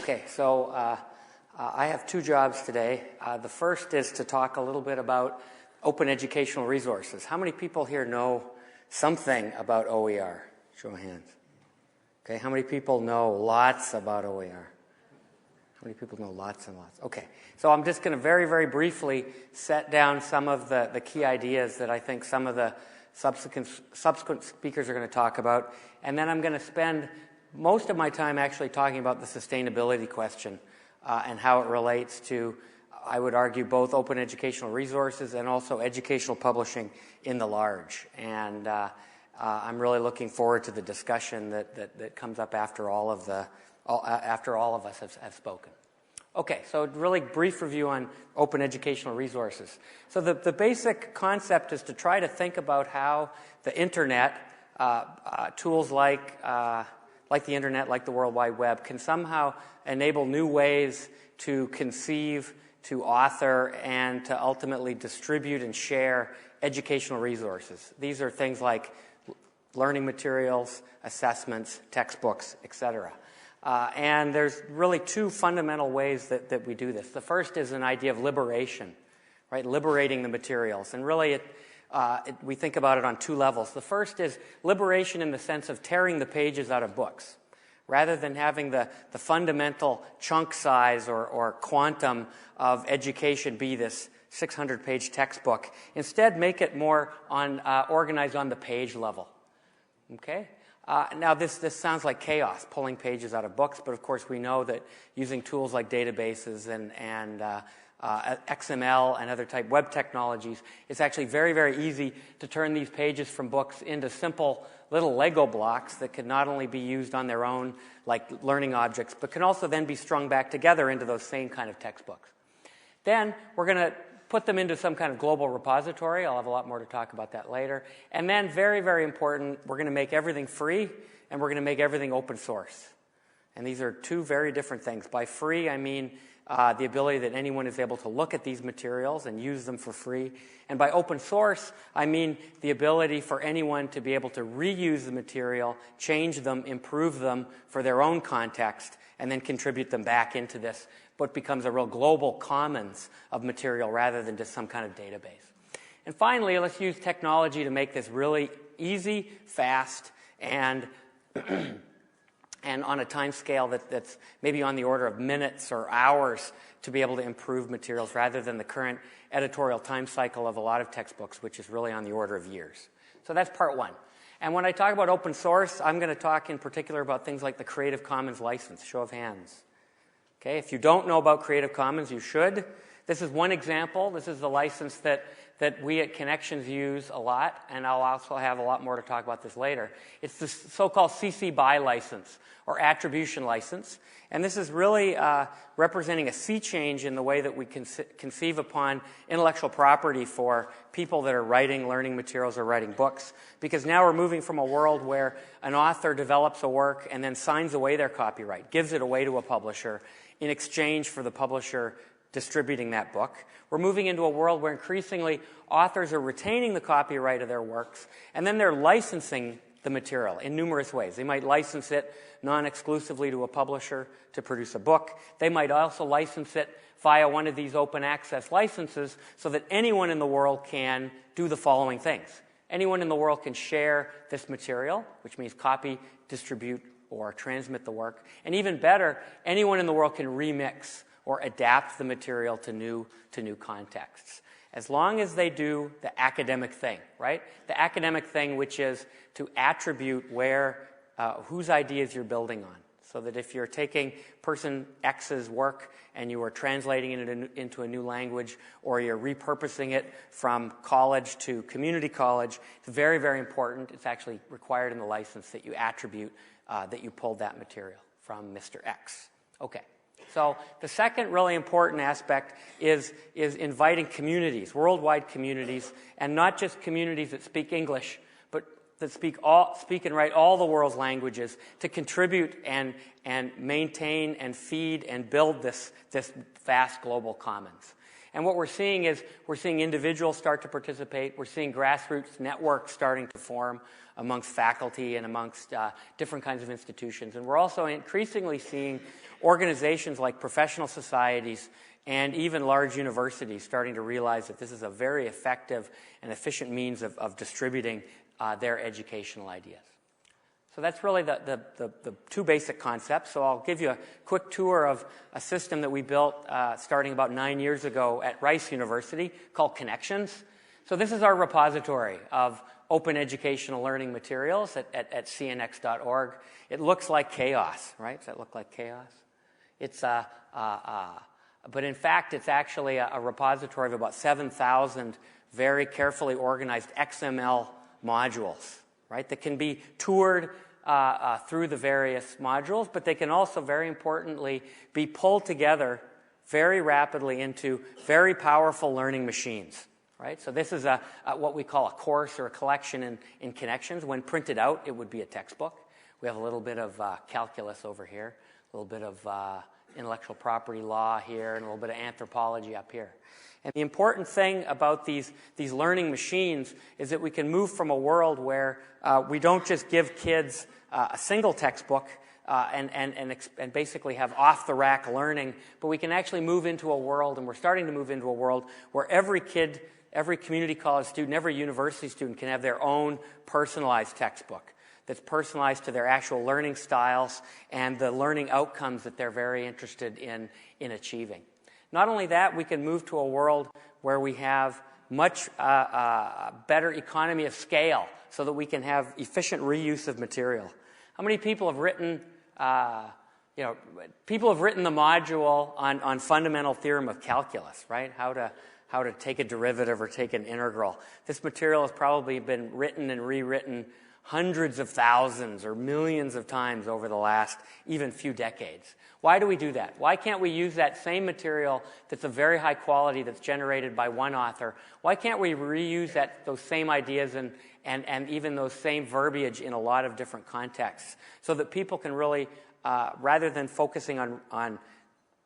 Okay, so I have two jobs today. The first is to talk a little bit about open educational resources. How many people here know something about OER? Show of hands. Okay, how many people know lots about OER? How many people know lots and lots? Okay, so I'm just going to very, very briefly set down some of the key ideas that I think some of the subsequent speakers are going to talk about, and then I'm going to spend most of my time actually talking about the sustainability question and how it relates to, I would argue, both open educational resources and also educational publishing in the large. And I'm really looking forward to the discussion that comes up after all of us have spoken. Okay, so really brief review on open educational resources. So the basic concept is to try to think about how the internet, tools like the internet, like the World Wide Web, can somehow enable new ways to conceive, to author, and to ultimately distribute and share educational resources. These are things like learning materials, assessments, textbooks, etc. And there's really two fundamental ways that we do this. The first is an idea of liberation, right? Liberating the materials. And really we think about it on two levels. The first is liberation in the sense of tearing the pages out of books. Rather than having the fundamental chunk size or quantum of education be this 600-page textbook, instead make it more organized on the page level. Okay? Now, this sounds like chaos, pulling pages out of books, but of course we know that using tools like databases and XML and other type web technologies, it's actually very, very easy to turn these pages from books into simple little Lego blocks that can not only be used on their own, like learning objects, but can also then be strung back together into those same kind of textbooks. Then we're going to put them into some kind of global repository. I'll have a lot more to talk about that later. And then, very, very important, we're going to make everything free, and we're going to make everything open source. And these are two very different things. By free, I mean the ability that anyone is able to look at these materials and use them for free. And by open source, I mean the ability for anyone to be able to reuse the material, change them, improve them for their own context, and then contribute them back into this, what becomes a real global commons of material rather than just some kind of database. And finally, let's use technology to make this really easy, fast, and on a time scale that's maybe on the order of minutes or hours to be able to improve materials rather than the current editorial time cycle of a lot of textbooks, which is really on the order of years. So that's part one. And when I talk about open source, I'm going to talk in particular about things like the Creative Commons license. Show of hands. Okay, if you don't know about Creative Commons, you should. This is one example. This is the license that we at Connexions use a lot, and I'll also have a lot more to talk about this later. It's the so-called CC BY license, or attribution license. And this is really representing a sea change in the way that we conceive upon intellectual property for people that are writing learning materials or writing books. Because now we're moving from a world where an author develops a work and then signs away their copyright, gives it away to a publisher in exchange for the publisher distributing that book. We're moving into a world where increasingly authors are retaining the copyright of their works, and then they're licensing the material in numerous ways. They might license it non-exclusively to a publisher to produce a book. They might also license it via one of these open access licenses so that anyone in the world can do the following things. Anyone in the world can share this material, which means copy, distribute, or transmit the work. And even better, anyone in the world can remix or adapt the material to new contexts. As long as they do the academic thing, right? The academic thing, which is to attribute whose ideas you're building on. So that if you're taking person X's work and you are translating it into a new language, or you're repurposing it from college to community college, it's very, very important. It's actually required in the license that you attribute that you pulled that material from Mr. X. Okay. So the second really important aspect is inviting communities, worldwide communities, and not just communities that speak English, but that speak and write all the world's languages to contribute and maintain and feed and build this vast global commons. And what we're seeing is we're seeing individuals start to participate. We're seeing grassroots networks starting to form amongst faculty and amongst different kinds of institutions. And we're also increasingly seeing organizations like professional societies and even large universities starting to realize that this is a very effective and efficient means of distributing their educational ideas. So that's really the two basic concepts. So I'll give you a quick tour of a system that we built starting about 9 years ago at Rice University called Connexions. So this is our repository of open educational learning materials at cnx.org. It looks like chaos, right? Does that look like chaos? It's but in fact, it's actually a repository of about 7,000 very carefully organized XML modules, right, that can be toured through the various modules, but they can also, very importantly, be pulled together very rapidly into very powerful learning machines, right? So this is what we call a course or a collection in Connexions. When printed out, it would be a textbook. We have a little bit of calculus over here, a little bit of intellectual property law here, and a little bit of anthropology up here. And the important thing about these learning machines is that we can move from a world where we don't just give kids a single textbook and basically have off-the-rack learning, but we can actually move into a world, and we're starting to move into a world where every kid, every community college student, every university student can have their own personalized textbook that's personalized to their actual learning styles and the learning outcomes that they're very interested in achieving. Not only that, we can move to a world where we have much better economy of scale so that we can have efficient reuse of material. How many people have written, people have written the module on fundamental theorem of calculus, right? How to take a derivative or take an integral. This material has probably been written and rewritten hundreds of thousands or millions of times over the last even few decades. Why do we do that? Why can't we use that same material that's of very high quality that's generated by one author? Why can't we reuse those same ideas and even those same verbiage in a lot of different contexts so that people can really, rather than focusing on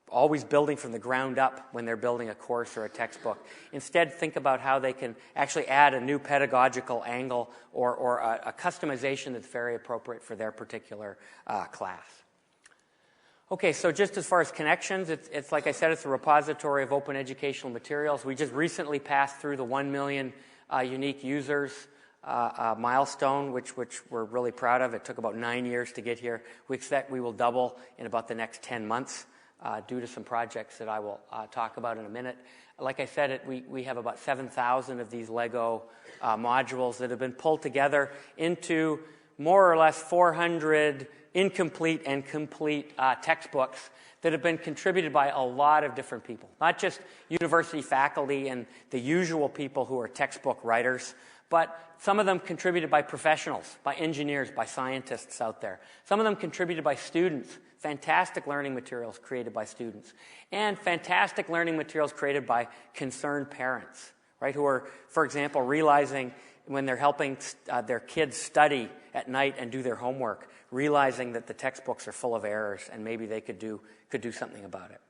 always building from the ground up when they're building a course or a textbook, instead think about how they can actually add a new pedagogical angle or a customization that's very appropriate for their particular class. Okay, so just as far as Connexions, it's like I said, it's a repository of open educational materials. We just recently passed through the 1 million unique users milestone, which we're really proud of. It took about 9 years to get here. We expect we will double in about the next 10 months. Due to some projects that I will talk about in a minute. Like I said, we have about 7,000 of these Lego modules that have been pulled together into more or less 400 incomplete and complete textbooks that have been contributed by a lot of different people. Not just university faculty and the usual people who are textbook writers, but some of them contributed by professionals, by engineers, by scientists out there. Some of them contributed by students. Fantastic learning materials created by students. And fantastic learning materials created by concerned parents, right, who are, for example, realizing when they're helping their kids study at night and do their homework, realizing that the textbooks are full of errors and maybe they could do something about it.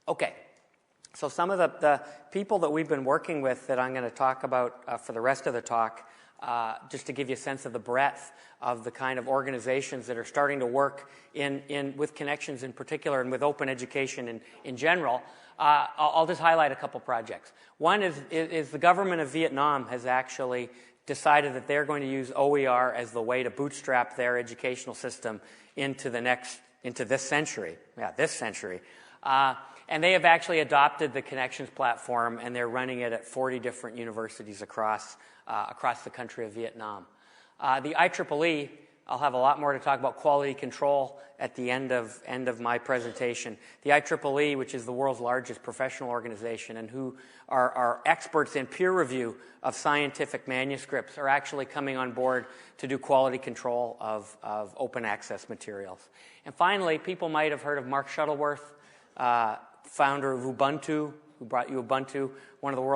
Okay. So some of the people that we've been working with that I'm going to talk about for the rest of the talk, just to give you a sense of the breadth of the kind of organizations that are starting to work with Connexions in particular and with open education in general, I'll just highlight a couple projects. One is the government of Vietnam has actually decided that they're going to use OER as the way to bootstrap their educational system into this century. Yeah, this century. And they have actually adopted the Connexions platform, and they're running it at 40 different universities across the country of Vietnam. The IEEE, I'll have a lot more to talk about quality control at the end of my presentation. The IEEE, which is the world's largest professional organization and who are experts in peer review of scientific manuscripts, are actually coming on board to do quality control of open access materials. And finally, people might have heard of Mark Shuttleworth, founder of Ubuntu, who brought you Ubuntu, one of the world's